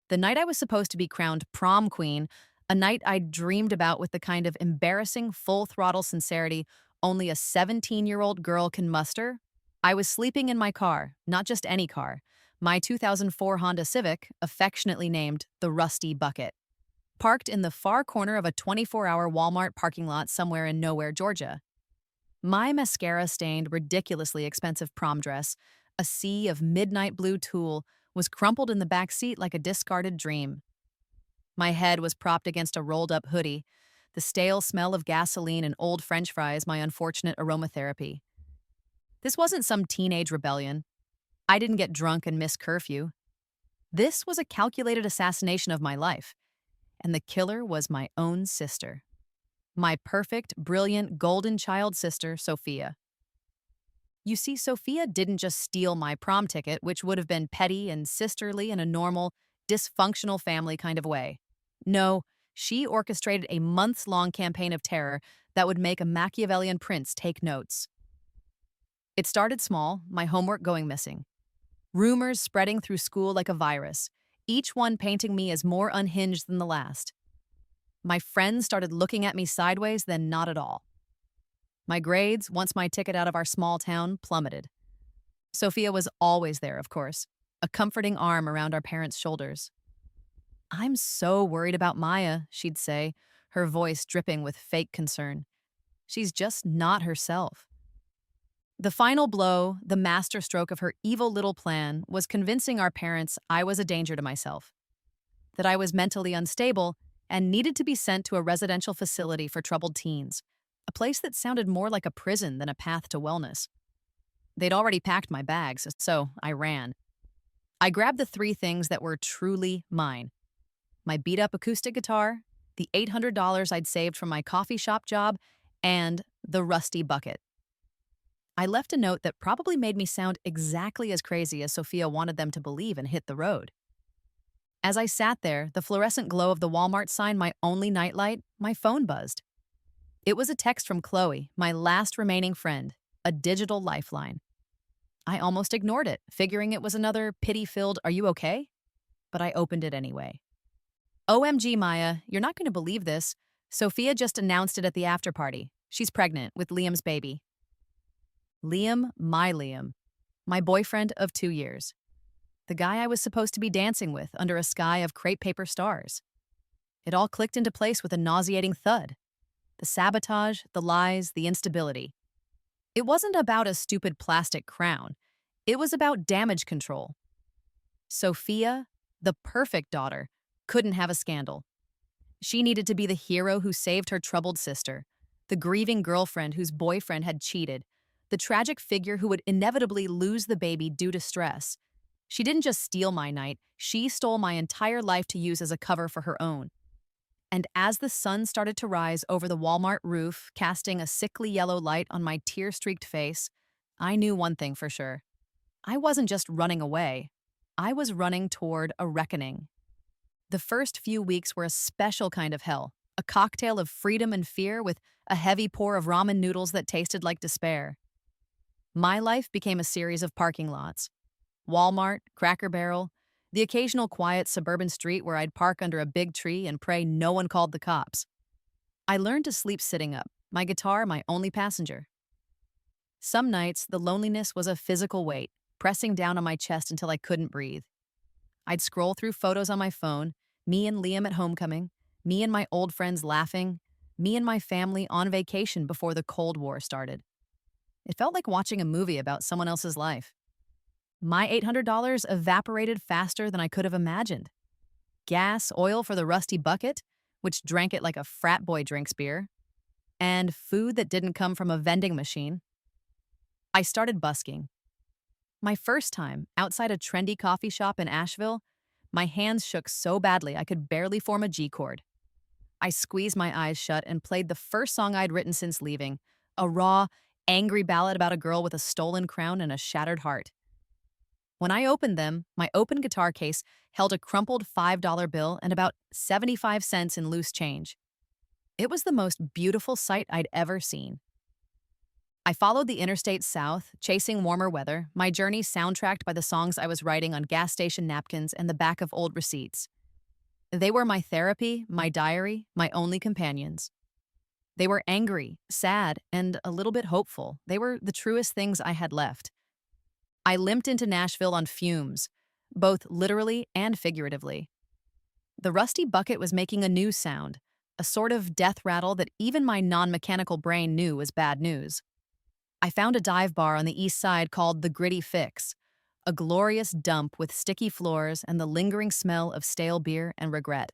The night I was supposed to be crowned prom queen, a night I dreamed about with the kind of embarrassing, full throttle sincerity only a 17-year-old girl can muster, I was sleeping in my car, not just any car, my 2004 Honda Civic, affectionately named the Rusty Bucket, parked in the far corner of a 24-hour Walmart parking lot somewhere in nowhere, Georgia. My mascara-stained, ridiculously expensive prom dress, a sea of midnight blue tulle, was crumpled in the back seat like a discarded dream. My head was propped against a rolled-up hoodie, the stale smell of gasoline and old French fries my unfortunate aromatherapy. This wasn't some teenage rebellion. I didn't get drunk and miss curfew. This was a calculated assassination of my life, and the killer was my own sister. My perfect, brilliant, golden child sister, Sophia. You see, Sophia didn't just steal my prom ticket, which would have been petty and sisterly in a normal, dysfunctional family kind of way. No, she orchestrated a months-long campaign of terror that would make a Machiavellian prince take notes. It started small, my homework going missing. Rumors spreading through school like a virus, each one painting me as more unhinged than the last. My friends started looking at me sideways, then not at all. My grades, once my ticket out of our small town, plummeted. Sophia was always there, of course, a comforting arm around our parents' shoulders. "I'm so worried about Maya," she'd say, her voice dripping with fake concern. "She's just not herself." The final blow, the masterstroke of her evil little plan, was convincing our parents I was a danger to myself, that I was mentally unstable and needed to be sent to a residential facility for troubled teens, a place that sounded more like a prison than a path to wellness. They'd already packed my bags, so I ran. I grabbed the three things that were truly mine: my beat-up acoustic guitar, the $800 I'd saved from my coffee shop job, and the Rusty Bucket. I left a note that probably made me sound exactly as crazy as Sophia wanted them to believe, and hit the road. As I sat there, the fluorescent glow of the Walmart sign my only nightlight, my phone buzzed. It was a text from Chloe, my last remaining friend, a digital lifeline. I almost ignored it, figuring it was another pity-filled "Are you okay?" But I opened it anyway. "OMG, Maya, you're not going to believe this. Sophia just announced it at the after party. She's pregnant with Liam's baby." Liam, my boyfriend of 2 years. The guy I was supposed to be dancing with under a sky of crepe paper stars. It all clicked into place with a nauseating thud. The sabotage, the lies, the instability. It wasn't about a stupid plastic crown. It was about damage control. Sophia, the perfect daughter, couldn't have a scandal. She needed to be the hero who saved her troubled sister, the grieving girlfriend whose boyfriend had cheated, the tragic figure who would inevitably lose the baby due to stress. She didn't just steal my night, she stole my entire life to use as a cover for her own. And as the sun started to rise over the Walmart roof, casting a sickly yellow light on my tear-streaked face, I knew one thing for sure. I wasn't just running away. I was running toward a reckoning. The first few weeks were a special kind of hell, a cocktail of freedom and fear with a heavy pour of ramen noodles that tasted like despair. My life became a series of parking lots. Walmart, Cracker Barrel, the occasional quiet suburban street where I'd park under a big tree and pray no one called the cops. I learned to sleep sitting up, my guitar my only passenger. Some nights, the loneliness was a physical weight, pressing down on my chest until I couldn't breathe. I'd scroll through photos on my phone, me and Liam at homecoming, me and my old friends laughing, me and my family on vacation before the Cold War started. It felt like watching a movie about someone else's life. My $800 evaporated faster than I could have imagined. Gas, oil for the Rusty Bucket, which drank it like a frat boy drinks beer, and food that didn't come from a vending machine. I started busking. My first time, outside a trendy coffee shop in Asheville, my hands shook so badly I could barely form a G chord. I squeezed my eyes shut and played the first song I'd written since leaving, a raw, angry ballad about a girl with a stolen crown and a shattered heart. When I opened them, my open guitar case held a crumpled $5 bill and about 75 cents in loose change. It was the most beautiful sight I'd ever seen. I followed the interstate south, chasing warmer weather, my journey soundtracked by the songs I was writing on gas station napkins and the back of old receipts. They were my therapy, my diary, my only companions. They were angry, sad, and a little bit hopeful. They were the truest things I had left. I limped into Nashville on fumes, both literally and figuratively. The rusty bucket was making a new sound, a sort of death rattle that even my non-mechanical brain knew was bad news. I found a dive bar on the east side called the Gritty Fix, a glorious dump with sticky floors and the lingering smell of stale beer and regret.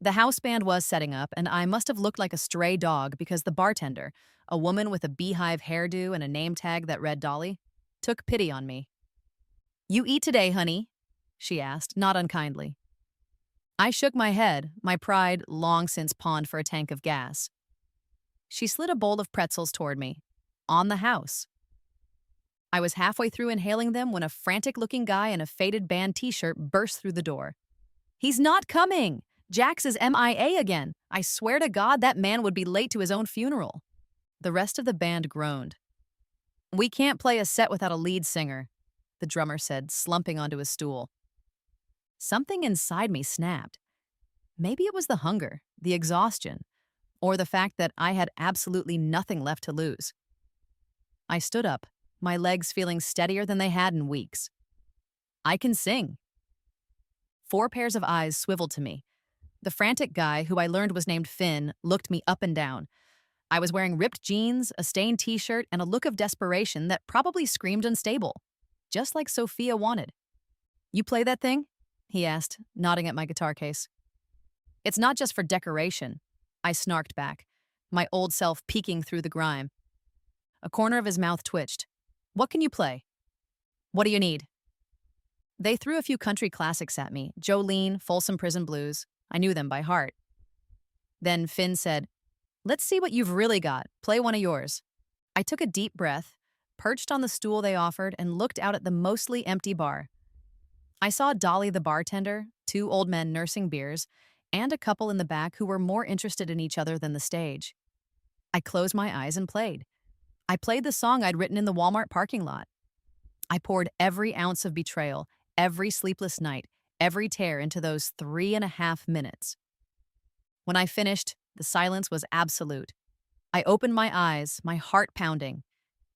The house band was setting up, and I must have looked like a stray dog because the bartender, a woman with a beehive hairdo and a name tag that read Dolly, took pity on me. "You eat today, honey?" she asked, not unkindly. I shook my head, my pride long since pawned for a tank of gas. She slid a bowl of pretzels toward me. On the house. I was halfway through inhaling them when a frantic-looking guy in a faded band t-shirt burst through the door. "He's not coming! Jax is MIA again. I swear to God that man would be late to his own funeral." The rest of the band groaned. "We can't play a set without a lead singer," the drummer said, slumping onto his stool. Something inside me snapped. Maybe it was the hunger, the exhaustion, or the fact that I had absolutely nothing left to lose. I stood up, my legs feeling steadier than they had in weeks. "I can sing." 4 pairs of eyes swiveled to me. The frantic guy, who I learned was named Finn, looked me up and down. I was wearing ripped jeans, a stained t-shirt, and a look of desperation that probably screamed unstable, just like Sophia wanted. "You play that thing?" he asked, nodding at my guitar case. "It's not just for decoration," I snarked back, my old self peeking through the grime. A corner of his mouth twitched. "What can you play?" "What do you need?" They threw a few country classics at me, Jolene, Folsom Prison Blues. I knew them by heart. Then Finn said, "Let's see what you've really got. Play one of yours." I took a deep breath, perched on the stool they offered, and looked out at the mostly empty bar. I saw Dolly the bartender, 2 old men nursing beers, and a couple in the back who were more interested in each other than the stage. I closed my eyes and played. I played the song I'd written in the Walmart parking lot. I poured every ounce of betrayal, every sleepless night, every tear into those 3.5 minutes. When I finished, the silence was absolute. I opened my eyes, my heart pounding.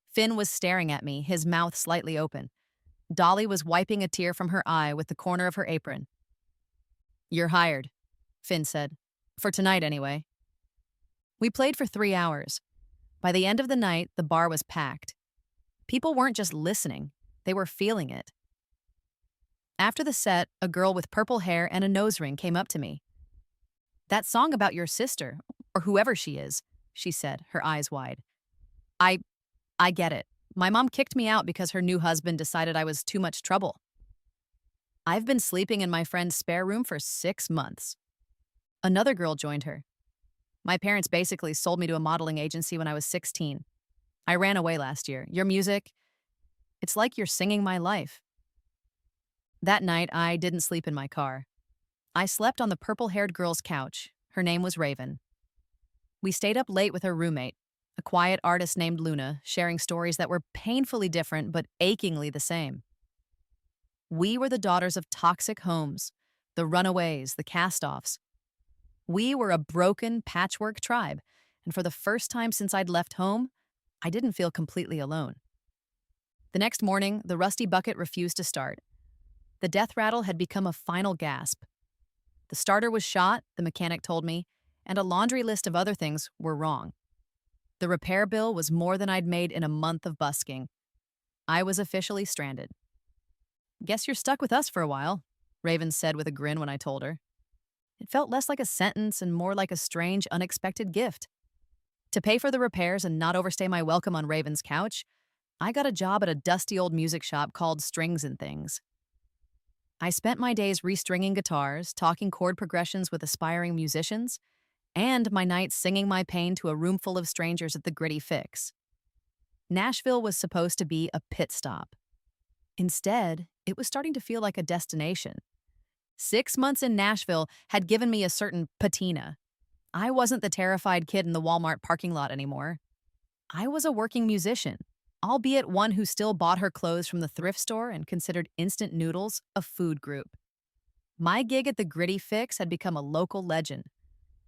Finn was staring at me, his mouth slightly open. Dolly was wiping a tear from her eye with the corner of her apron. "You're hired," Finn said. "For tonight, anyway." We played for 3 hours. By the end of the night, the bar was packed. People weren't just listening, they were feeling it. After the set, a girl with purple hair and a nose ring came up to me. "That song about your sister, or whoever she is," she said, her eyes wide. I get it. My mom kicked me out because her new husband decided I was too much trouble. I've been sleeping in my friend's spare room for 6 months." Another girl joined her. "My parents basically sold me to a modeling agency when I was 16. I ran away last year. Your music, it's like you're singing my life." That night, I didn't sleep in my car. I slept on the purple-haired girl's couch. Her name was Raven. We stayed up late with her roommate, a quiet artist named Luna, sharing stories that were painfully different but achingly the same. We were the daughters of toxic homes, the runaways, the cast-offs. We were a broken patchwork tribe, and for the first time since I'd left home, I didn't feel completely alone. The next morning, the rusty bucket refused to start. The death rattle had become a final gasp. The starter was shot, the mechanic told me, and a laundry list of other things were wrong. The repair bill was more than I'd made in a month of busking. I was officially stranded. "Guess you're stuck with us for a while," Raven said with a grin when I told her. It felt less like a sentence and more like a strange, unexpected gift. To pay for the repairs and not overstay my welcome on Raven's couch, I got a job at a dusty old music shop called Strings and Things. I spent my days restringing guitars, talking chord progressions with aspiring musicians, and my nights singing my pain to a room full of strangers at the Gritty Fix. Nashville was supposed to be a pit stop. Instead, it was starting to feel like a destination. 6 months in Nashville had given me a certain patina. I wasn't the terrified kid in the Walmart parking lot anymore. I was a working musician, albeit one who still bought her clothes from the thrift store and considered instant noodles a food group. My gig at the Gritty Fix had become a local legend.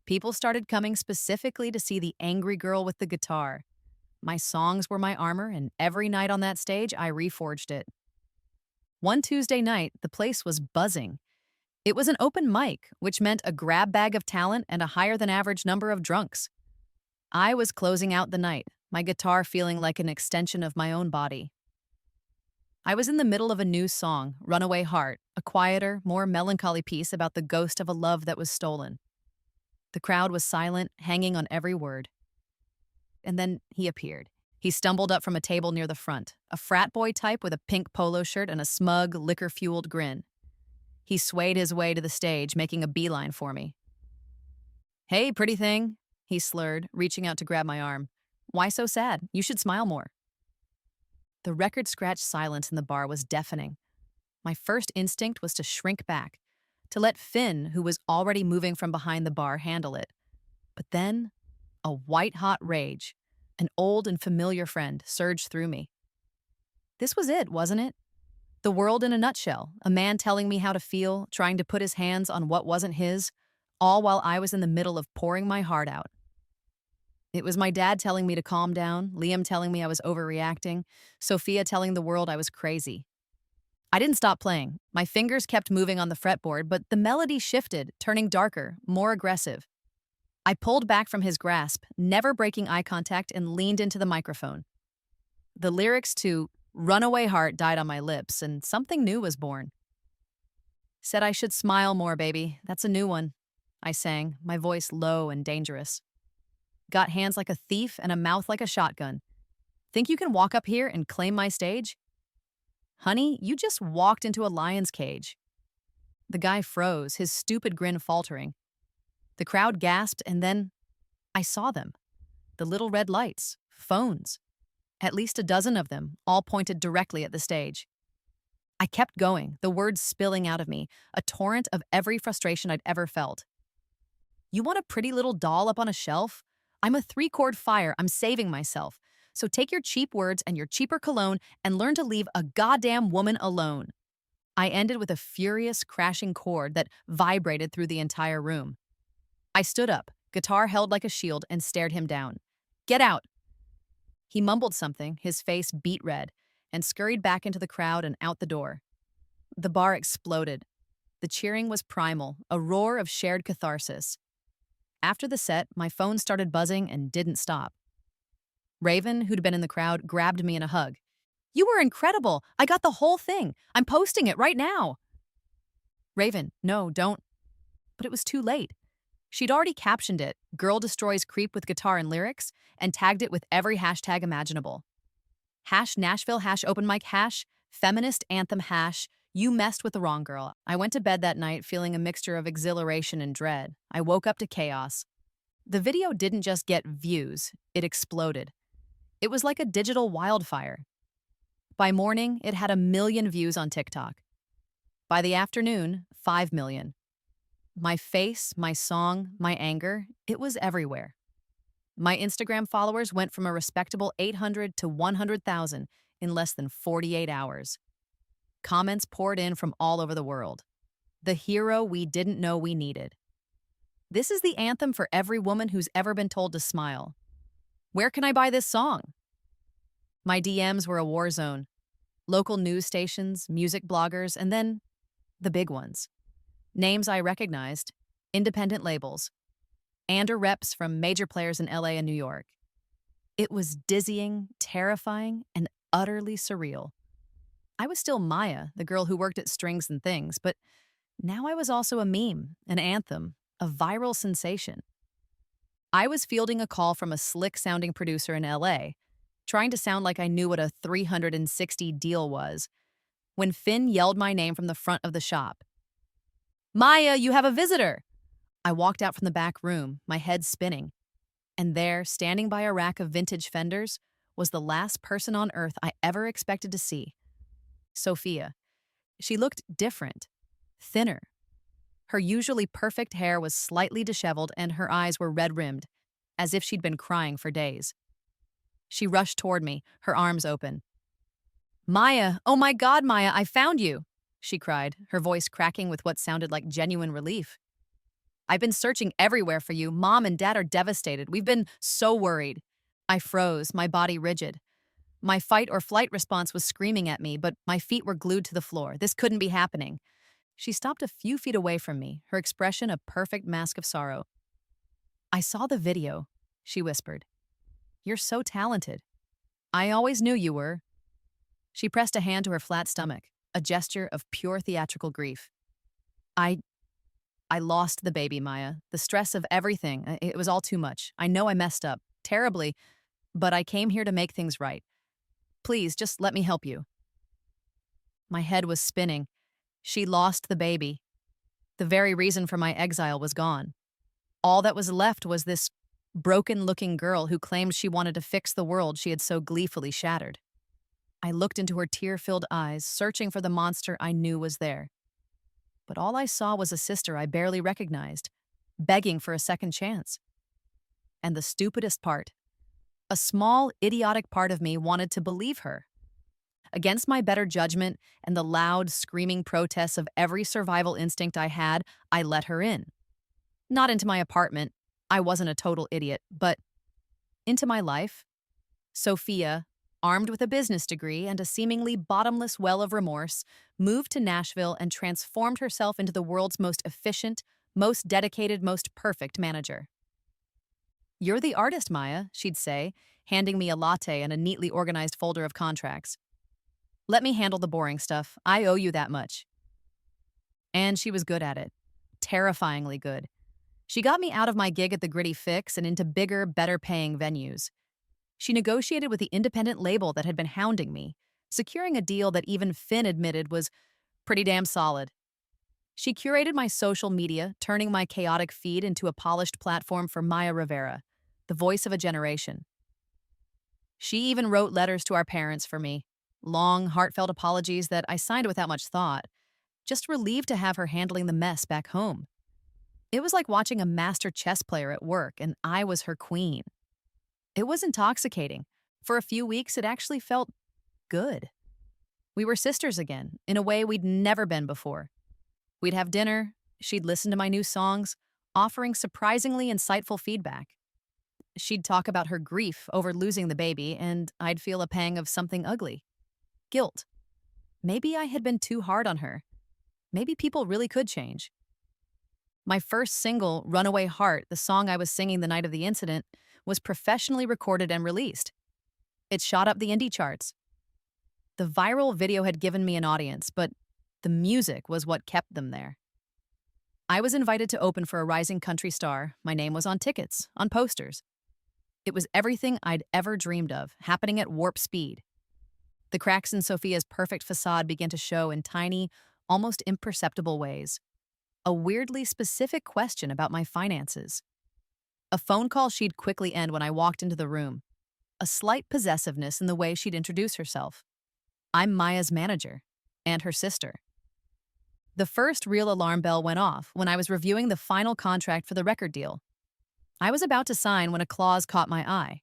People started coming specifically to see the angry girl with the guitar. My songs were my armor, and every night on that stage, I reforged it. One Tuesday night, the place was buzzing. It was an open mic, which meant a grab bag of talent and a higher than average number of drunks. I was closing out the night, my guitar feeling like an extension of my own body. I was in the middle of a new song, Runaway Heart, a quieter, more melancholy piece about the ghost of a love that was stolen. The crowd was silent, hanging on every word. And then he appeared. He stumbled up from a table near the front, a frat boy type with a pink polo shirt and a smug, liquor-fueled grin. He swayed his way to the stage, making a beeline for me. "Hey, pretty thing," he slurred, reaching out to grab my arm. "Why so sad? You should smile more." The record-scratch silence in the bar was deafening. My first instinct was to shrink back, to let Finn, who was already moving from behind the bar, handle it. But then, a white-hot rage, an old and familiar friend, surged through me. This was it, wasn't it? The world in a nutshell, a man telling me how to feel, trying to put his hands on what wasn't his, all while I was in the middle of pouring my heart out. It was my dad telling me to calm down, Liam telling me I was overreacting, Sophia telling the world I was crazy. I didn't stop playing. My fingers kept moving on the fretboard, but the melody shifted, turning darker, more aggressive. I pulled back from his grasp, never breaking eye contact, and leaned into the microphone. The lyrics to Runaway Heart died on my lips, and something new was born. "Said I should smile more, baby. That's a new one," I sang, my voice low and dangerous. "Got hands like a thief and a mouth like a shotgun. Think you can walk up here and claim my stage? Honey, you just walked into a lion's cage." The guy froze, his stupid grin faltering. The crowd gasped, and then I saw them. The little red lights, phones. At least a dozen of them, all pointed directly at the stage. I kept going, the words spilling out of me, a torrent of every frustration I'd ever felt. "You want a pretty little doll up on a shelf? I'm a 3-chord fire, I'm saving myself. So take your cheap words and your cheaper cologne and learn to leave a goddamn woman alone." I ended with a furious, crashing chord that vibrated through the entire room. I stood up, guitar held like a shield, and stared him down. "Get out!" He mumbled something, his face beet red, and scurried back into the crowd and out the door. The bar exploded. The cheering was primal, a roar of shared catharsis. After the set, my phone started buzzing and didn't stop. Raven, who'd been in the crowd, grabbed me in a hug. "You were incredible! I got the whole thing! I'm posting it right now!" Raven, no, don't. But it was too late. She'd already captioned it, "Girl Destroys Creep with Guitar and Lyrics," and tagged it with every hashtag imaginable. #Nashville, #open mic, #feminist anthem, "You messed with the wrong girl." I went to bed that night feeling a mixture of exhilaration and dread. I woke up to chaos. The video didn't just get views, it exploded. It was like a digital wildfire. By morning, it had 1 million views on TikTok. By the afternoon, 5 million. My face, my song, my anger, it was everywhere. My Instagram followers went from a respectable 800 to 100,000 in less than 48 hours. Comments poured in from all over the world. The hero we didn't know we needed. This is the anthem for every woman who's ever been told to smile. Where can I buy this song? My DMs were a war zone. Local news stations, music bloggers, and then the big ones. Names I recognized, independent labels, and/or reps from major players in LA and New York. It was dizzying, terrifying, and utterly surreal. I was still Maya, the girl who worked at Strings and Things, but now I was also a meme, an anthem, a viral sensation. I was fielding a call from a slick-sounding producer in LA, trying to sound like I knew what a 360 deal was, when Finn yelled my name from the front of the shop. "Maya, you have a visitor!" I walked out from the back room, my head spinning. And there, standing by a rack of vintage Fenders, was the last person on earth I ever expected to see. Sophia. She looked different, thinner. Her usually perfect hair was slightly disheveled and her eyes were red-rimmed, as if she'd been crying for days. She rushed toward me, her arms open. "Maya, oh my God, Maya, I found you!" she cried, her voice cracking with what sounded like genuine relief. "I've been searching everywhere for you. Mom and Dad are devastated. We've been so worried." I froze, my body rigid. My fight or flight response was screaming at me, but my feet were glued to the floor. This couldn't be happening. She stopped a few feet away from me, her expression a perfect mask of sorrow. "I saw the video," she whispered. "You're so talented. I always knew you were." She pressed a hand to her flat stomach, a gesture of pure theatrical grief. I I lost the baby, Maya. The stress of everything, it was all too much. I know I messed up, terribly, but I came here to make things right. Please, just let me help you." My head was spinning. She lost the baby. The very reason for my exile was gone. All that was left was this broken-looking girl who claimed she wanted to fix the world she had so gleefully shattered. I looked into her tear-filled eyes, searching for the monster I knew was there. But all I saw was a sister I barely recognized, begging for a second chance. And the stupidest part, a small, idiotic part of me wanted to believe her. Against my better judgment and the loud, screaming protests of every survival instinct I had, I let her in. Not into my apartment, I wasn't a total idiot, but into my life. Sophia, armed with a business degree and a seemingly bottomless well of remorse, moved to Nashville and transformed herself into the world's most efficient, most dedicated, most perfect manager. "You're the artist, Maya," she'd say, handing me a latte and a neatly organized folder of contracts. "Let me handle the boring stuff. I owe you that much." And she was good at it. Terrifyingly good. She got me out of my gig at the Gritty Fix and into bigger, better-paying venues. She negotiated with the independent label that had been hounding me, securing a deal that even Finn admitted was pretty damn solid. She curated my social media, turning my chaotic feed into a polished platform for Maya Rivera, the voice of a generation. She even wrote letters to our parents for me, long, heartfelt apologies that I signed without much thought, just relieved to have her handling the mess back home. It was like watching a master chess player at work, and I was her queen. It was intoxicating. For a few weeks, it actually felt good. We were sisters again, in a way we'd never been before. We'd have dinner, she'd listen to my new songs, offering surprisingly insightful feedback. She'd talk about her grief over losing the baby, and I'd feel a pang of something ugly. Guilt. Maybe I had been too hard on her. Maybe people really could change. My first single, Runaway Heart, the song I was singing the night of the incident, was professionally recorded and released. It shot up the indie charts. The viral video had given me an audience, but the music was what kept them there. I was invited to open for a rising country star. My name was on tickets, on posters. It was everything I'd ever dreamed of, happening at warp speed. The cracks in Sophia's perfect facade began to show in tiny, almost imperceptible ways. A weirdly specific question about my finances. A phone call she'd quickly end when I walked into the room. A slight possessiveness in the way she'd introduce herself. "I'm Maya's manager," and her sister. The first real alarm bell went off when I was reviewing the final contract for the record deal. I was about to sign when a clause caught my eye.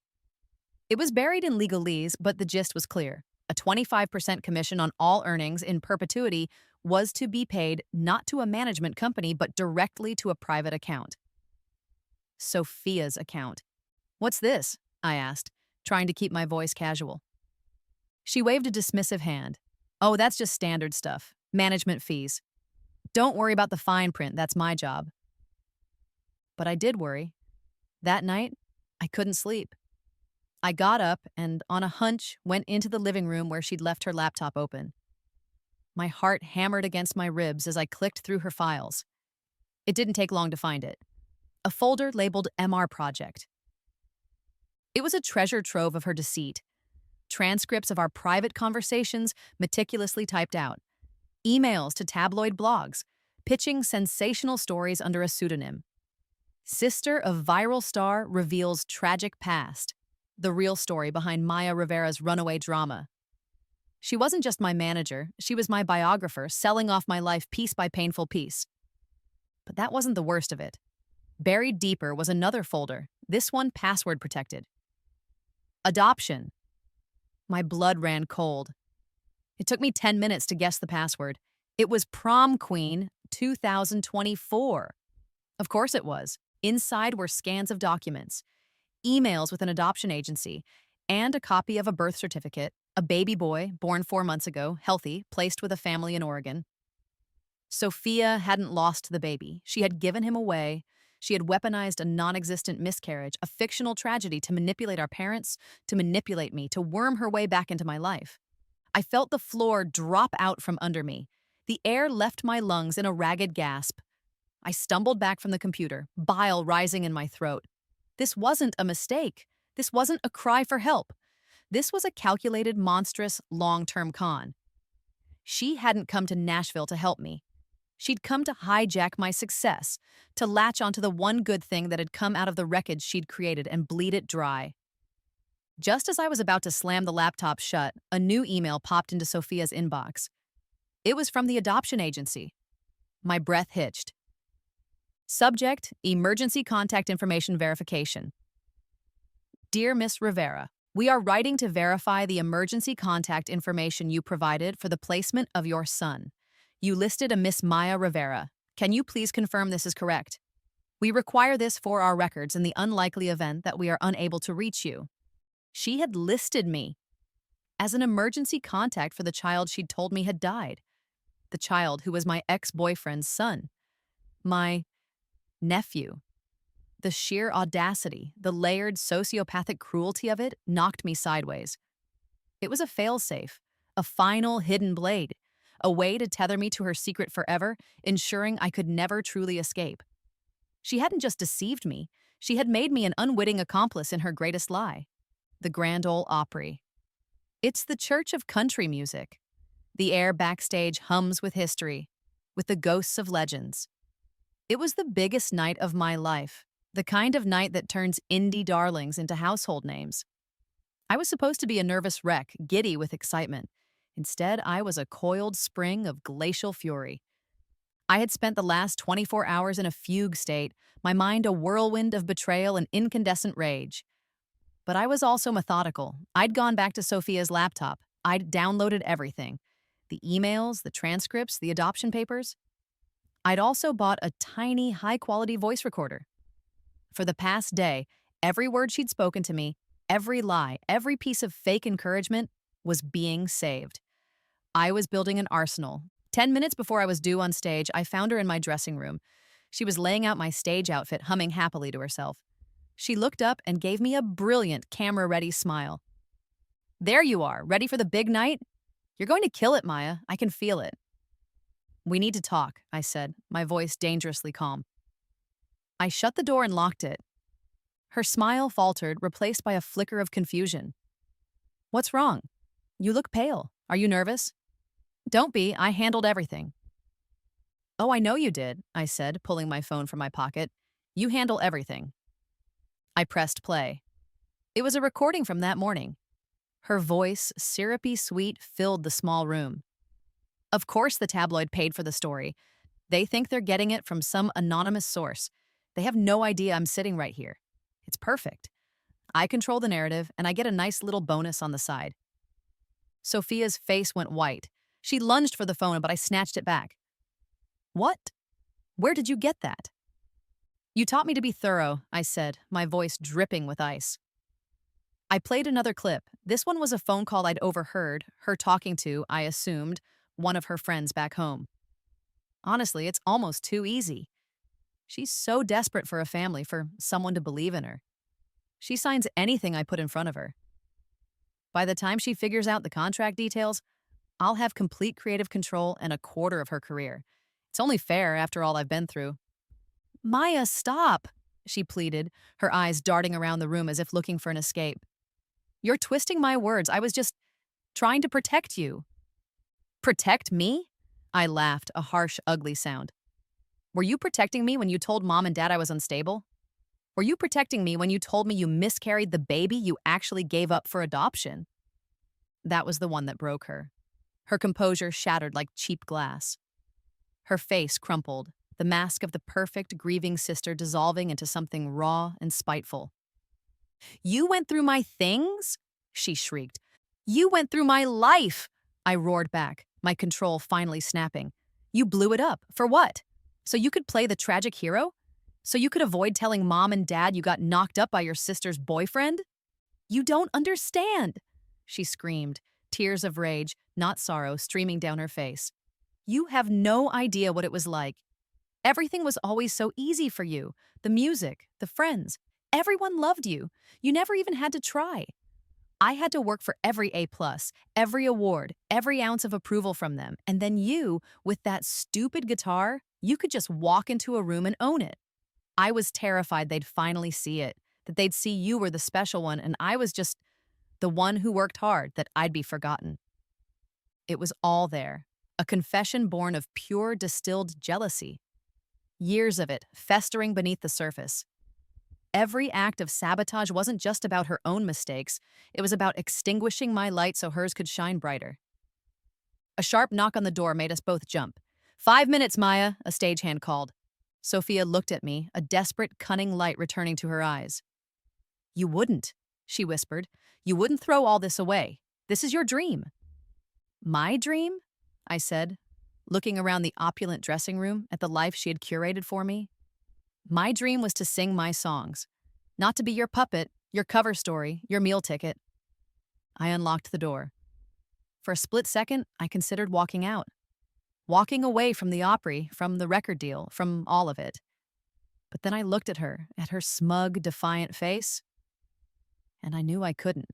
It was buried in legalese, but the gist was clear. A 25% commission on all earnings in perpetuity was to be paid not to a management company, but directly to a private account. Sophia's account. "What's this?" I asked, trying to keep my voice casual. She waved a dismissive hand. "Oh, that's just standard stuff. Management fees. Don't worry about the fine print, that's my job." But I did worry. That night, I couldn't sleep. I got up and, on a hunch, went into the living room where she'd left her laptop open. My heart hammered against my ribs as I clicked through her files. It didn't take long to find it. A folder labeled MR Project. It was a treasure trove of her deceit. Transcripts of our private conversations meticulously typed out. Emails to tabloid blogs, pitching sensational stories under a pseudonym. Sister of viral star reveals tragic past. The real story behind Maya Rivera's runaway drama. She wasn't just my manager, she was my biographer, selling off my life piece by painful piece. But that wasn't the worst of it. Buried deeper was another folder, this one password protected. Adoption. My blood ran cold. It took me 10 minutes to guess the password. It was Prom Queen 2024. Of course it was. Inside were scans of documents, emails with an adoption agency, and a copy of a birth certificate, a baby boy born 4 months ago, healthy, placed with a family in Oregon. Sophia hadn't lost the baby. She had given him away. She had weaponized a non existent miscarriage, a fictional tragedy to manipulate our parents, to manipulate me, to worm her way back into my life. I felt the floor drop out from under me. The air left my lungs in a ragged gasp. I stumbled back from the computer, bile rising in my throat. This wasn't a mistake. This wasn't a cry for help. This was a calculated, monstrous, long-term con. She hadn't come to Nashville to help me. She'd come to hijack my success, to latch onto the one good thing that had come out of the wreckage she'd created and bleed it dry. Just as I was about to slam the laptop shut, a new email popped into Sophia's inbox. It was from the adoption agency. My breath hitched. Subject: Emergency Contact Information Verification. Dear Miss Rivera, we are writing to verify the emergency contact information you provided for the placement of your son. You listed a Miss Maya Rivera. Can you please confirm this is correct? We require this for our records in the unlikely event that we are unable to reach you. She had listed me as an emergency contact for the child she'd told me had died. The child who was my ex-boyfriend's son. My nephew. The sheer audacity, the layered sociopathic cruelty of it knocked me sideways. It was a failsafe, a final hidden blade, a way to tether me to her secret forever, ensuring I could never truly escape. She hadn't just deceived me, she had made me an unwitting accomplice in her greatest lie. The Grand Ole Opry. It's the church of country music. The air backstage hums with history, with the ghosts of legends. It was the biggest night of my life, the kind of night that turns indie darlings into household names. I was supposed to be a nervous wreck, giddy with excitement. Instead, I was a coiled spring of glacial fury. I had spent the last 24 hours in a fugue state, my mind a whirlwind of betrayal and incandescent rage. But I was also methodical. I'd gone back to Sophia's laptop. I'd downloaded everything. The emails, the transcripts, the adoption papers. I'd also bought a tiny, high-quality voice recorder. For the past day, every word she'd spoken to me, every lie, every piece of fake encouragement was being saved. I was building an arsenal. 10 minutes before I was due on stage, I found her in my dressing room. She was laying out my stage outfit, humming happily to herself. She looked up and gave me a brilliant, camera-ready smile. There you are, ready for the big night? You're going to kill it, Maya. I can feel it. We need to talk, I said, my voice dangerously calm. I shut the door and locked it. Her smile faltered, replaced by a flicker of confusion. What's wrong? You look pale. Are you nervous? Don't be. I handled everything. Oh, I know you did, I said, pulling my phone from my pocket. You handle everything. I pressed play. It was a recording from that morning. Her voice, syrupy sweet, filled the small room. Of course the tabloid paid for the story. They think they're getting it from some anonymous source. They have no idea I'm sitting right here. It's perfect. I control the narrative, and I get a nice little bonus on the side. Sophia's face went white. She lunged for the phone, but I snatched it back. What? Where did you get that? You taught me to be thorough, I said, my voice dripping with ice. I played another clip. This one was a phone call I'd overheard, her talking to, I assumed, one of her friends back home. Honestly, it's almost too easy. She's so desperate for a family, for someone to believe in her. She signs anything I put in front of her. By the time she figures out the contract details, I'll have complete creative control and a quarter of her career. It's only fair after all I've been through. Maya, stop, she pleaded, her eyes darting around the room as if looking for an escape. You're twisting my words. I was just trying to protect you. Protect me? I laughed, a harsh, ugly sound. Were you protecting me when you told Mom and Dad I was unstable? Were you protecting me when you told me you miscarried the baby you actually gave up for adoption? That was the one that broke her. Her composure shattered like cheap glass. Her face crumpled, the mask of the perfect, grieving sister dissolving into something raw and spiteful. You went through my things? She shrieked. You went through my life! I roared back, my control finally snapping. You blew it up. For what? So you could play the tragic hero? So you could avoid telling mom and dad you got knocked up by your sister's boyfriend? You don't understand, she screamed, tears of rage, not sorrow, streaming down her face. You have no idea what it was like. Everything was always so easy for you. The music, the friends, everyone loved you. You never even had to try. I had to work for every A plus, every award, every ounce of approval from them. And then you, with that stupid guitar, you could just walk into a room and own it. I was terrified they'd finally see it, that they'd see you were the special one and I was just the one who worked hard, that I'd be forgotten. It was all there, a confession born of pure distilled jealousy. Years of it, festering beneath the surface. Every act of sabotage wasn't just about her own mistakes, it was about extinguishing my light so hers could shine brighter. A sharp knock on the door made us both jump. 5 minutes, Maya, a stagehand called. Sophia looked at me, a desperate, cunning light returning to her eyes. You wouldn't, she whispered. You wouldn't throw all this away. This is your dream. My dream? I said, looking around the opulent dressing room at the life she had curated for me. My dream was to sing my songs, not to be your puppet, your cover story, your meal ticket. I unlocked the door. For a split second, I considered walking out. Walking away from the Opry, from the record deal, from all of it. But then I looked at her smug, defiant face, and I knew I couldn't.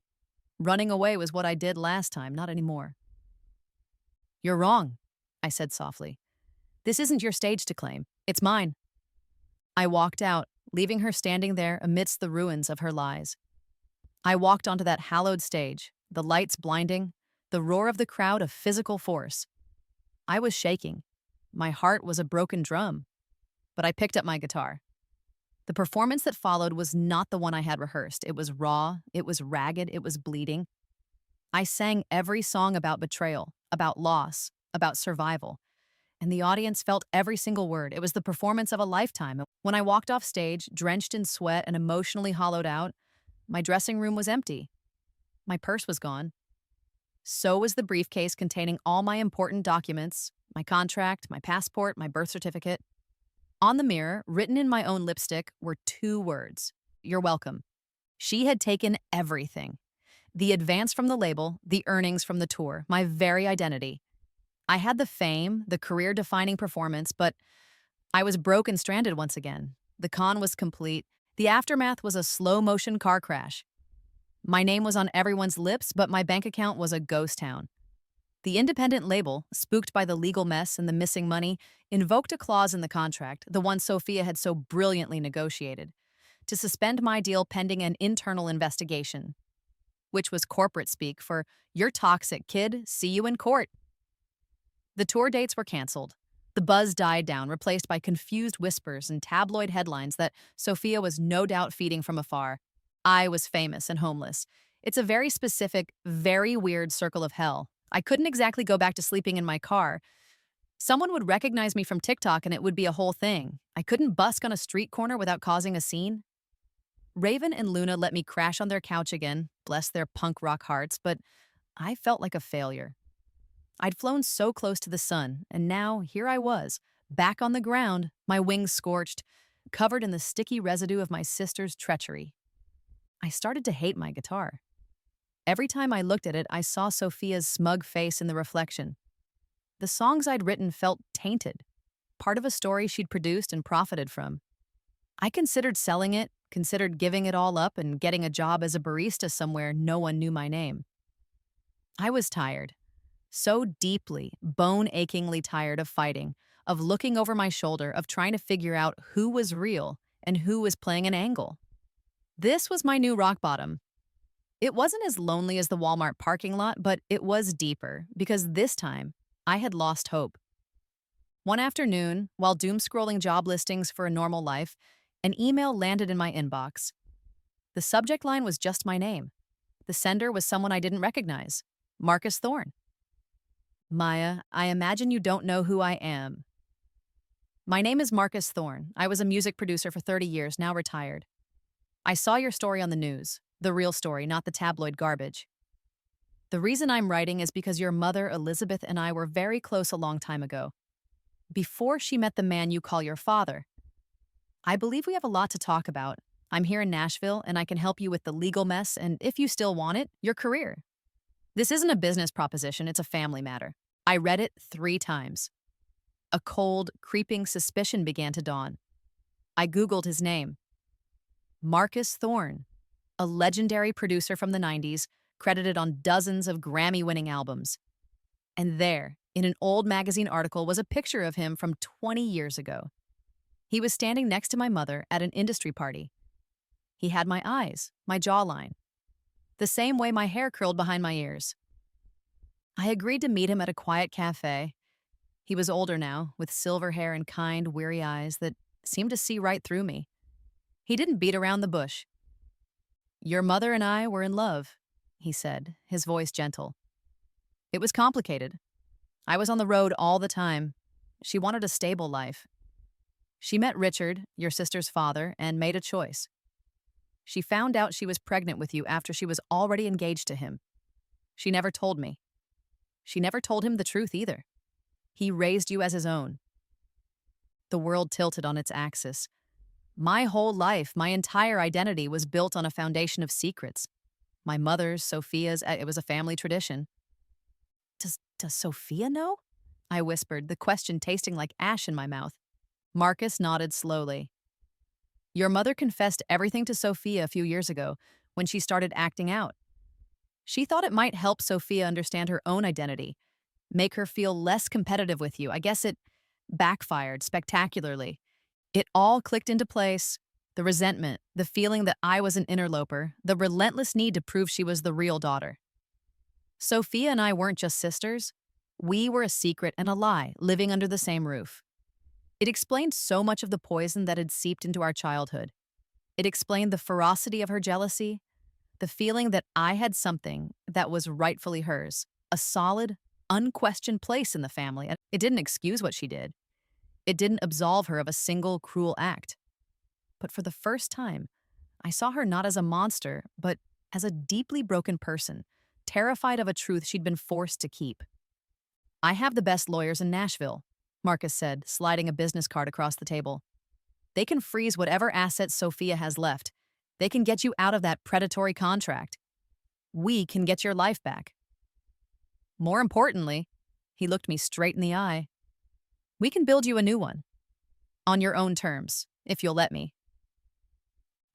Running away was what I did last time, not anymore. You're wrong, I said softly. This isn't your stage to claim. It's mine. I walked out, leaving her standing there amidst the ruins of her lies. I walked onto that hallowed stage, the lights blinding, the roar of the crowd a physical force. I was shaking. My heart was a broken drum. But I picked up my guitar. The performance that followed was not the one I had rehearsed. It was raw, it was ragged, it was bleeding. I sang every song about betrayal, about loss, about survival. And the audience felt every single word. It was the performance of a lifetime. When I walked off stage, drenched in sweat and emotionally hollowed out, my dressing room was empty. My purse was gone. So was the briefcase containing all my important documents, my contract, my passport, my birth certificate. On the mirror, written in my own lipstick, were 2 words. You're welcome. She had taken everything. The advance from the label, the earnings from the tour, my very identity. I had the fame, the career-defining performance, but I was broke and stranded once again. The con was complete. The aftermath was a slow-motion car crash. My name was on everyone's lips, but my bank account was a ghost town. The independent label, spooked by the legal mess and the missing money, invoked a clause in the contract, the one Sophia had so brilliantly negotiated, to suspend my deal pending an internal investigation, which was corporate speak for, "You're toxic, kid. See you in court." The tour dates were canceled. The buzz died down, replaced by confused whispers and tabloid headlines that Sophia was no doubt feeding from afar. I was famous and homeless. It's a very specific, very weird circle of hell. I couldn't exactly go back to sleeping in my car. Someone would recognize me from TikTok and it would be a whole thing. I couldn't busk on a street corner without causing a scene. Raven and Luna let me crash on their couch again, bless their punk rock hearts, but I felt like a failure. I'd flown so close to the sun, and now here I was, back on the ground, my wings scorched, covered in the sticky residue of my sister's treachery. I started to hate my guitar. Every time I looked at it, I saw Sophia's smug face in the reflection. The songs I'd written felt tainted, part of a story she'd produced and profited from. I considered selling it, considered giving it all up and getting a job as a barista somewhere no one knew my name. I was tired. So deeply, bone-achingly tired of fighting, of looking over my shoulder, of trying to figure out who was real and who was playing an angle. This was my new rock bottom. It wasn't as lonely as the Walmart parking lot, but it was deeper, because this time, I had lost hope. One afternoon, while doom-scrolling job listings for a normal life, an email landed in my inbox. The subject line was just my name. The sender was someone I didn't recognize, Marcus Thorne. Maya, I imagine you don't know who I am. My name is Marcus Thorne. I was a music producer for 30 years, now retired. I saw your story on the news, the real story, not the tabloid garbage. The reason I'm writing is because your mother, Elizabeth, and I were very close a long time ago. before she met the man you call your father. I believe we have a lot to talk about. I'm here in Nashville, and I can help you with the legal mess and, if you still want it, your career. This isn't a business proposition, it's a family matter. I read it 3 times. A cold, creeping suspicion began to dawn. I Googled his name. Marcus Thorne, a legendary producer from the 90s, credited on dozens of Grammy-winning albums. And there, in an old magazine article, was a picture of him from 20 years ago. He was standing next to my mother at an industry party. He had my eyes, my jawline, the same way my hair curled behind my ears. I agreed to meet him at a quiet cafe. He was older now, with silver hair and kind, weary eyes that seemed to see right through me. He didn't beat around the bush. "Your mother and I were in love," he said, his voice gentle. "It was complicated. I was on the road all the time. She wanted a stable life. She met Richard, your sister's father, and made a choice. She found out she was pregnant with you after she was already engaged to him. She never told me. She never told him the truth either. He raised you as his own." The world tilted on its axis. My whole life, my entire identity was built on a foundation of secrets. My mother's, Sophia's, it was a family tradition. Does Sophia know?" I whispered, the question tasting like ash in my mouth. Marcus nodded slowly. "Your mother confessed everything to Sophia a few years ago when she started acting out. She thought it might help Sophia understand her own identity, make her feel less competitive with you. I guess it backfired spectacularly. It all clicked into place. The resentment, the feeling that I was an interloper, the relentless need to prove she was the real daughter. Sophia and I weren't just sisters. We were a secret and a lie, living under the same roof. It explained so much of the poison that had seeped into our childhood. It explained the ferocity of her jealousy, the feeling that I had something that was rightfully hers, a solid, unquestioned place in the family. It didn't excuse what she did. It didn't absolve her of a single cruel act. But for the first time, I saw her not as a monster, but as a deeply broken person, terrified of a truth she'd been forced to keep. "I have the best lawyers in Nashville," Marcus said, sliding a business card across the table. "They can freeze whatever assets Sophia has left. They can get you out of that predatory contract. We can get your life back. More importantly," he looked me straight in the eye, "we can build you a new one. On your own terms, if you'll let me."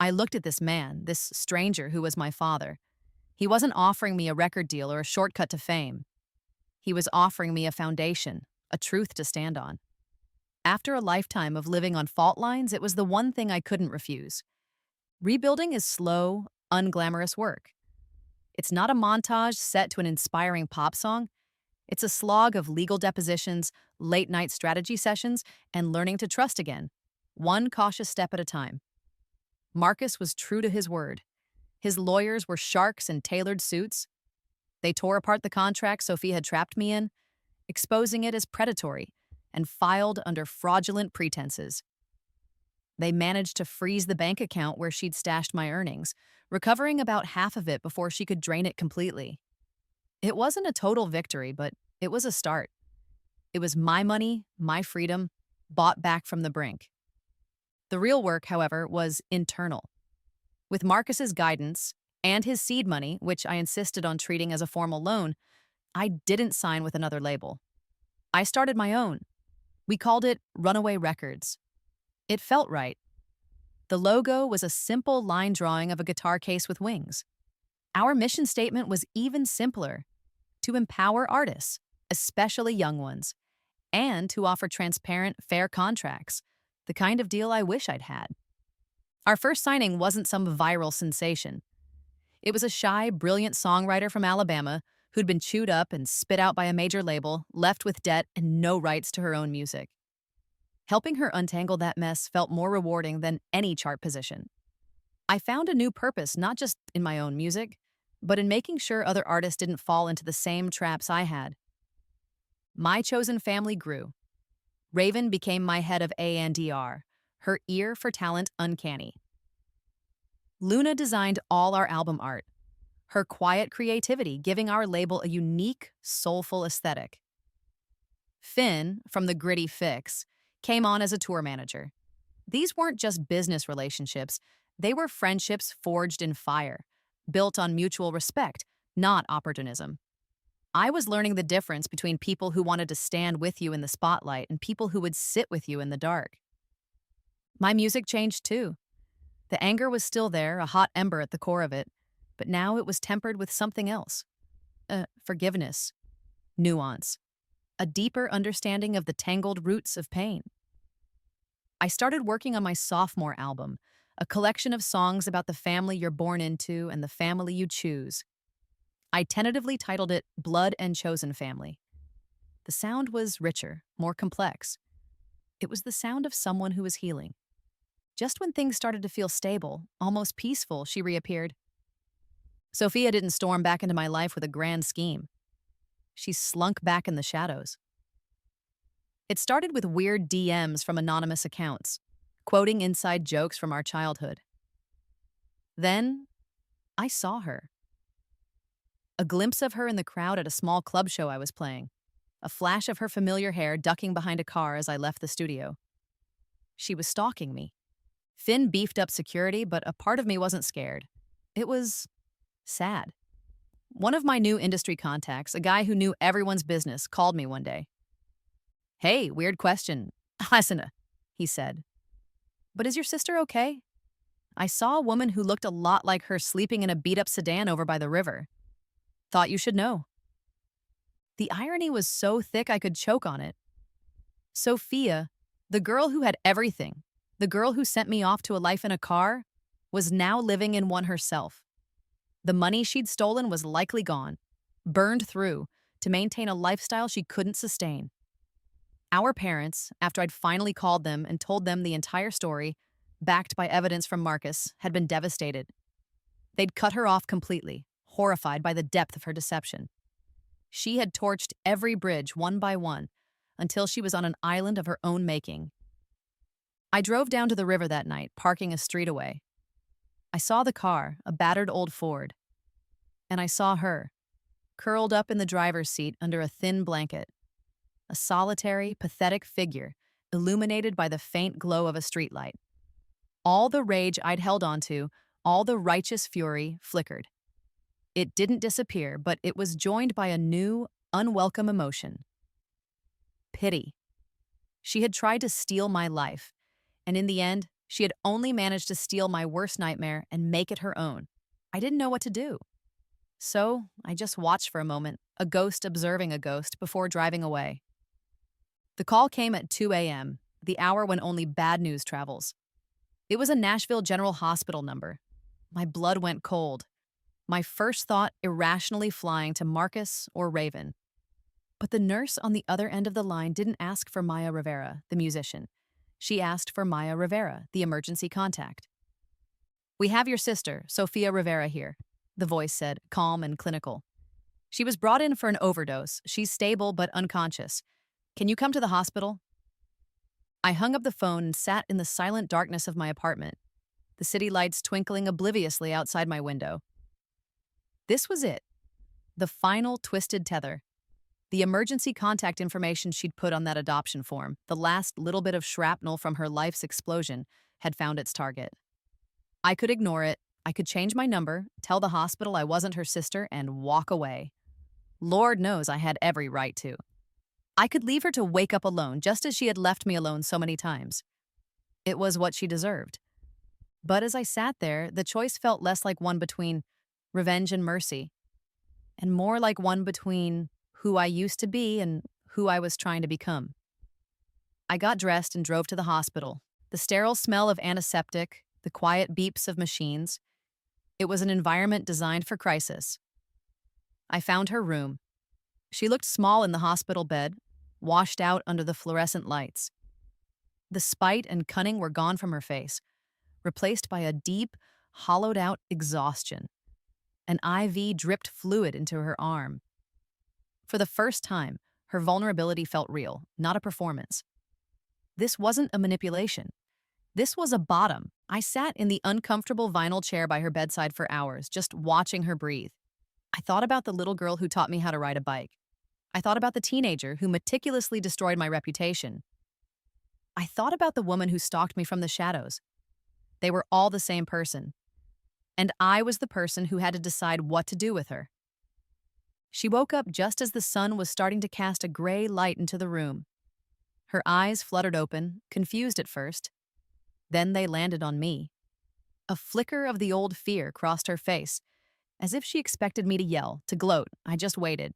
I looked at this man, this stranger who was my father. He wasn't offering me a record deal or a shortcut to fame. He was offering me a foundation, a truth to stand on. After a lifetime of living on fault lines, it was the one thing I couldn't refuse. Rebuilding is slow, unglamorous work. It's not a montage set to an inspiring pop song. It's a slog of legal depositions, late-night strategy sessions, and learning to trust again, one cautious step at a time. Marcus was true to his word. His lawyers were sharks in tailored suits. They tore apart the contract Sophia had trapped me in, exposing it as predatory, and filed under fraudulent pretenses. They managed to freeze the bank account where she'd stashed my earnings, recovering about half of it before she could drain it completely. It wasn't a total victory, but it was a start. It was my money, my freedom, bought back from the brink. The real work, however, was internal. With Marcus's guidance and his seed money, which I insisted on treating as a formal loan, I didn't sign with another label. I started my own. We called it Runaway Records. It felt right. The logo was a simple line drawing of a guitar case with wings. Our mission statement was even simpler: to empower artists, especially young ones, and to offer transparent, fair contracts, the kind of deal I wish I'd had. Our first signing wasn't some viral sensation. It was a shy, brilliant songwriter from Alabama who'd been chewed up and spit out by a major label, left with debt and no rights to her own music. Helping her untangle that mess felt more rewarding than any chart position. I found a new purpose not just in my own music, but in making sure other artists didn't fall into the same traps I had. My chosen family grew. Raven became my head of A&R, her ear for talent uncanny. Luna designed all our album art, her quiet creativity giving our label a unique, soulful aesthetic. Finn, from the Gritty Fix, came on as a tour manager. These weren't just business relationships, they were friendships forged in fire, built on mutual respect, not opportunism. I was learning the difference between people who wanted to stand with you in the spotlight and people who would sit with you in the dark. My music changed too. The anger was still there, a hot ember at the core of it, but now it was tempered with something else. Forgiveness, nuance, a deeper understanding of the tangled roots of pain. I started working on my sophomore album, a collection of songs about the family you're born into and the family you choose. I tentatively titled it Blood and Chosen Family. The sound was richer, more complex. It was the sound of someone who was healing. Just when things started to feel stable, almost peaceful, she reappeared. Sophia didn't storm back into my life with a grand scheme. She slunk back in the shadows. It started with weird DMs from anonymous accounts, quoting inside jokes from our childhood. Then, I saw her. A glimpse of her in the crowd at a small club show I was playing. A flash of her familiar hair ducking behind a car as I left the studio. She was stalking me. Finn beefed up security, but a part of me wasn't scared. It was sad. One of my new industry contacts, a guy who knew everyone's business, called me one day. "Hey, weird question. Hasana," he said. "But is your sister okay? I saw a woman who looked a lot like her sleeping in a beat-up sedan over by the river. Thought you should know." The irony was so thick I could choke on it. Sophia, the girl who had everything, the girl who sent me off to a life in a car, was now living in one herself. The money she'd stolen was likely gone, burned through, to maintain a lifestyle she couldn't sustain. Our parents, after I'd finally called them and told them the entire story, backed by evidence from Marcus, had been devastated. They'd cut her off completely, horrified by the depth of her deception. She had torched every bridge one by one until she was on an island of her own making. I drove down to the river that night, parking a street away. I saw the car, a battered old Ford, and I saw her, curled up in the driver's seat under a thin blanket, a solitary, pathetic figure illuminated by the faint glow of a streetlight. All the rage I'd held onto, all the righteous fury, flickered. It didn't disappear, but it was joined by a new, unwelcome emotion. Pity. She had tried to steal my life, and in the end, she had only managed to steal my worst nightmare and make it her own. I didn't know what to do. So I just watched for a moment, a ghost observing a ghost, before driving away. The call came at 2 a.m., the hour when only bad news travels. It was a Nashville General Hospital number. My blood went cold. My first thought irrationally flying to Marcus or Raven. But the nurse on the other end of the line didn't ask for Maya Rivera, the musician. She asked for Maya Rivera, the emergency contact. "We have your sister, Sophia Rivera, here," the voice said, calm and clinical. "She was brought in for an overdose. She's stable but unconscious. Can you come to the hospital?" I hung up the phone and sat in the silent darkness of my apartment, the city lights twinkling obliviously outside my window. This was it. The final twisted tether. The emergency contact information she'd put on that adoption form, the last little bit of shrapnel from her life's explosion, had found its target. I could ignore it. I could change my number, tell the hospital I wasn't her sister, and walk away. Lord knows I had every right to. I could leave her to wake up alone, just as she had left me alone so many times. It was what she deserved. But as I sat there, the choice felt less like one between revenge and mercy, and more like one between who I used to be and who I was trying to become. I got dressed and drove to the hospital. The sterile smell of antiseptic, the quiet beeps of machines. It was an environment designed for crisis. I found her room. She looked small in the hospital bed, washed out under the fluorescent lights. The spite and cunning were gone from her face, replaced by a deep, hollowed-out exhaustion. An IV dripped fluid into her arm. For the first time, her vulnerability felt real, not a performance. This wasn't a manipulation. This was a bottom. I sat in the uncomfortable vinyl chair by her bedside for hours, just watching her breathe. I thought about the little girl who taught me how to ride a bike. I thought about the teenager who meticulously destroyed my reputation. I thought about the woman who stalked me from the shadows. They were all the same person, and I was the person who had to decide what to do with her. She woke up just as the sun was starting to cast a gray light into the room. Her eyes fluttered open, confused at first. Then they landed on me. A flicker of the old fear crossed her face, as if she expected me to yell, to gloat. I just waited.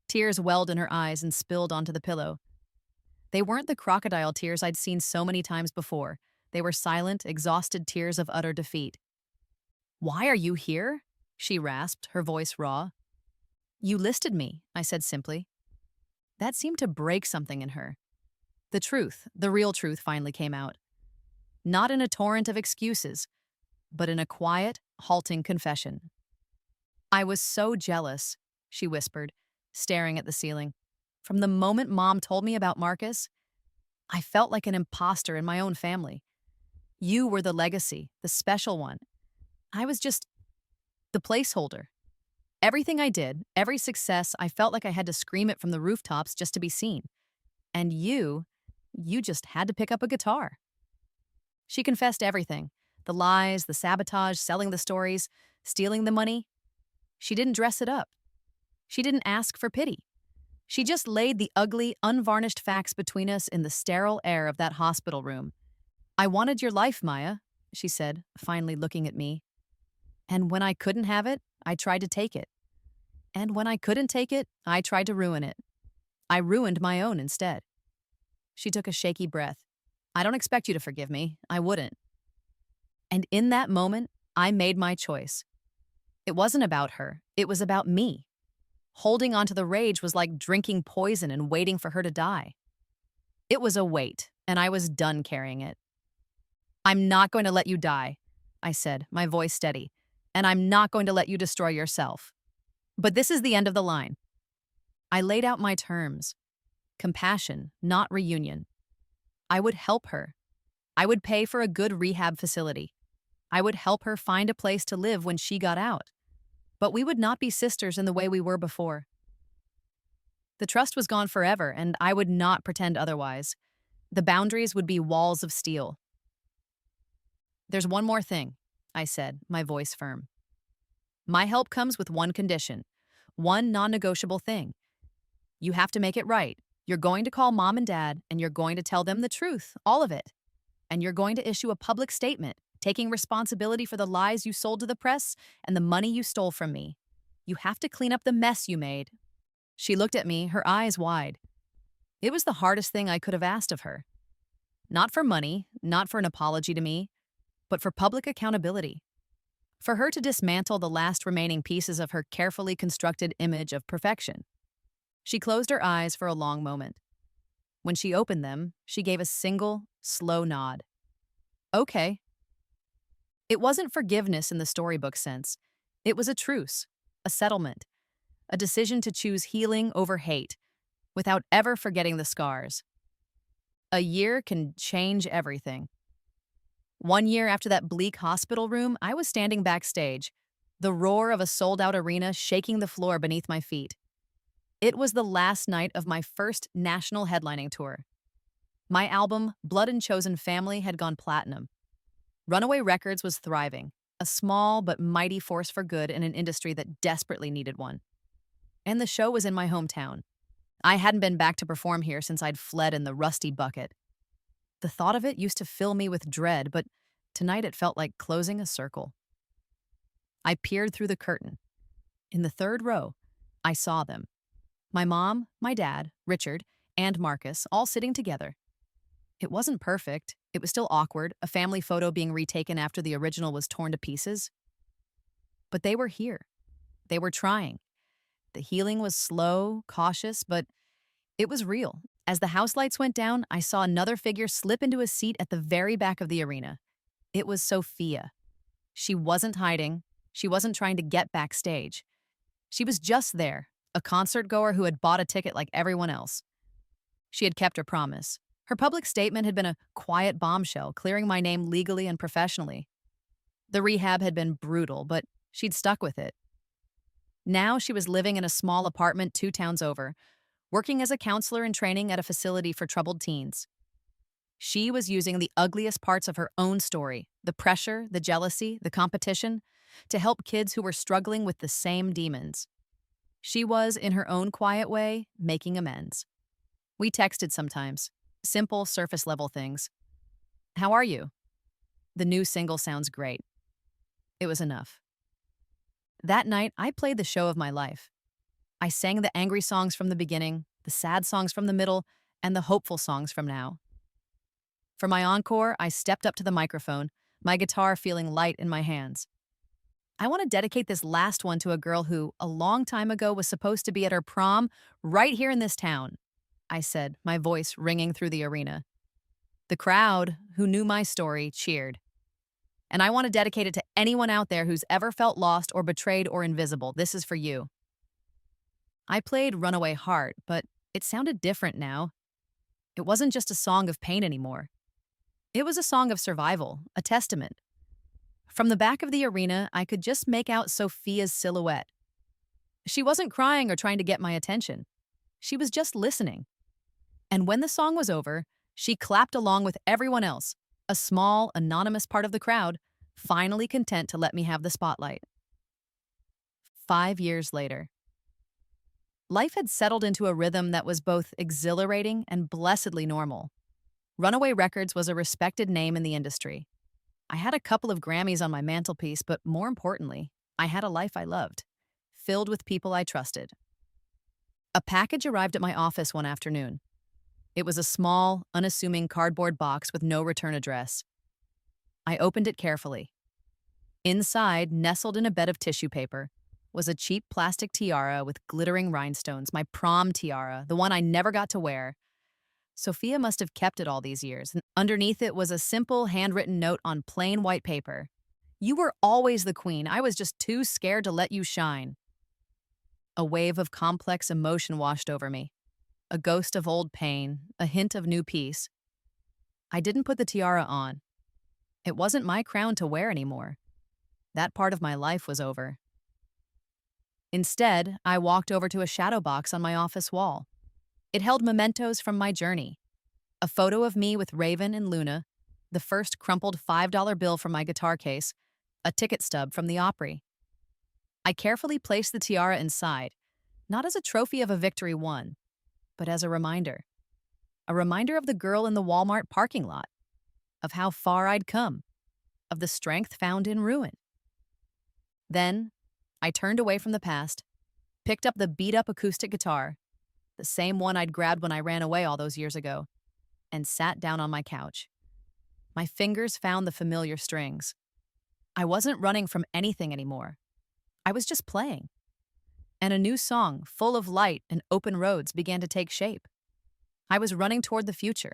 Tears welled in her eyes and spilled onto the pillow. They weren't the crocodile tears I'd seen so many times before. They were silent, exhausted tears of utter defeat. "Why are you here?" she rasped, her voice raw. "You listed me," I said simply. That seemed to break something in her. The truth, the real truth, finally came out. Not in a torrent of excuses, but in a quiet, halting confession. "I was so jealous," she whispered, staring at the ceiling. "From the moment Mom told me about Marcus, I felt like an imposter in my own family. You were the legacy, the special one. I was just the placeholder. Everything I did, every success, I felt like I had to scream it from the rooftops just to be seen. And you just had to pick up a guitar." She confessed everything: the lies, the sabotage, selling the stories, stealing the money. She didn't dress it up. She didn't ask for pity. She just laid the ugly, unvarnished facts between us in the sterile air of that hospital room. "I wanted your life, Maya," she said, finally looking at me. "And when I couldn't have it, I tried to take it. And when I couldn't take it, I tried to ruin it. I ruined my own instead." She took a shaky breath. "I don't expect you to forgive me. I wouldn't." And in that moment, I made my choice. It wasn't about her. It was about me. Holding onto the rage was like drinking poison and waiting for her to die. It was a weight, and I was done carrying it. "I'm not going to let you die," I said, my voice steady. "And I'm not going to let you destroy yourself. But this is the end of the line." I laid out my terms. Compassion, not reunion. I would help her. I would pay for a good rehab facility. I would help her find a place to live when she got out. But we would not be sisters in the way we were before. The trust was gone forever, and I would not pretend otherwise. The boundaries would be walls of steel. "There's one more thing," I said, my voice firm. "My help comes with one condition, one non-negotiable thing. You have to make it right. You're going to call Mom and Dad, and you're going to tell them the truth, all of it. And you're going to issue a public statement, taking responsibility for the lies you sold to the press and the money you stole from me. You have to clean up the mess you made." She looked at me, her eyes wide. It was the hardest thing I could have asked of her. Not for money, not for an apology to me, but for public accountability. For her to dismantle the last remaining pieces of her carefully constructed image of perfection. She closed her eyes for a long moment. When she opened them, she gave a single, slow nod. "Okay." It wasn't forgiveness in the storybook sense. It was a truce, a settlement, a decision to choose healing over hate, without ever forgetting the scars. A year can change everything. 1 year after that bleak hospital room, I was standing backstage, the roar of a sold-out arena shaking the floor beneath my feet. It was the last night of my first national headlining tour. My album, Blood and Chosen Family, had gone platinum. Runaway Records was thriving, a small but mighty force for good in an industry that desperately needed one. And the show was in my hometown. I hadn't been back to perform here since I'd fled in the rusty bucket. The thought of it used to fill me with dread, but tonight it felt like closing a circle. I peered through the curtain. In the third row, I saw them. My mom, my dad, Richard, and Marcus, all sitting together. It wasn't perfect. It was still awkward, a family photo being retaken after the original was torn to pieces. But they were here. They were trying. The healing was slow, cautious, but it was real. As the house lights went down, I saw another figure slip into a seat at the very back of the arena. It was Sophia. She wasn't hiding. She wasn't trying to get backstage. She was just there, a concert goer who had bought a ticket like everyone else. She had kept her promise. Her public statement had been a quiet bombshell, clearing my name legally and professionally. The rehab had been brutal, but she'd stuck with it. Now she was living in a small apartment 2 towns over, working as a counselor in training at a facility for troubled teens. She was using the ugliest parts of her own story, the pressure, the jealousy, the competition, to help kids who were struggling with the same demons. She was, in her own quiet way, making amends. We texted sometimes, simple surface level things. How are you? The new single sounds great. It was enough. That night, I played the show of my life. I sang the angry songs from the beginning, the sad songs from the middle, and the hopeful songs from now. For my encore, I stepped up to the microphone, my guitar feeling light in my hands. I want to dedicate this last one to a girl who, a long time ago, was supposed to be at her prom right here in this town, I said, my voice ringing through the arena. The crowd, who knew my story, cheered. And I want to dedicate it to anyone out there who's ever felt lost or betrayed or invisible. This is for you. I played Runaway Heart, but it sounded different now. It wasn't just a song of pain anymore. It was a song of survival, a testament. From the back of the arena, I could just make out Sophia's silhouette. She wasn't crying or trying to get my attention. She was just listening. And when the song was over, she clapped along with everyone else, a small, anonymous part of the crowd, finally content to let me have the spotlight. 5 years later. Life had settled into a rhythm that was both exhilarating and blessedly normal. Runaway Records was a respected name in the industry. I had a couple of Grammys on my mantelpiece, but more importantly, I had a life I loved, filled with people I trusted. A package arrived at my office one afternoon. It was a small, unassuming cardboard box with no return address. I opened it carefully. Inside, nestled in a bed of tissue paper, was a cheap plastic tiara with glittering rhinestones, my prom tiara, the one I never got to wear. Sophia must have kept it all these years, and underneath it was a simple handwritten note on plain white paper. You were always the queen. I was just too scared to let you shine. A wave of complex emotion washed over me. A ghost of old pain, a hint of new peace. I didn't put the tiara on. It wasn't my crown to wear anymore. That part of my life was over. Instead, I walked over to a shadow box on my office wall. It held mementos from my journey. A photo of me with Raven and Luna, the first crumpled $5 bill from my guitar case, a ticket stub from the Opry. I carefully placed the tiara inside, not as a trophy of a victory won, but as a reminder. A reminder of the girl in the Walmart parking lot, of how far I'd come, of the strength found in ruin. Then, I turned away from the past, picked up the beat-up acoustic guitar, the same one I'd grabbed when I ran away all those years ago, and sat down on my couch. My fingers found the familiar strings. I wasn't running from anything anymore. I was just playing. And a new song, full of light and open roads, began to take shape. I was running toward the future,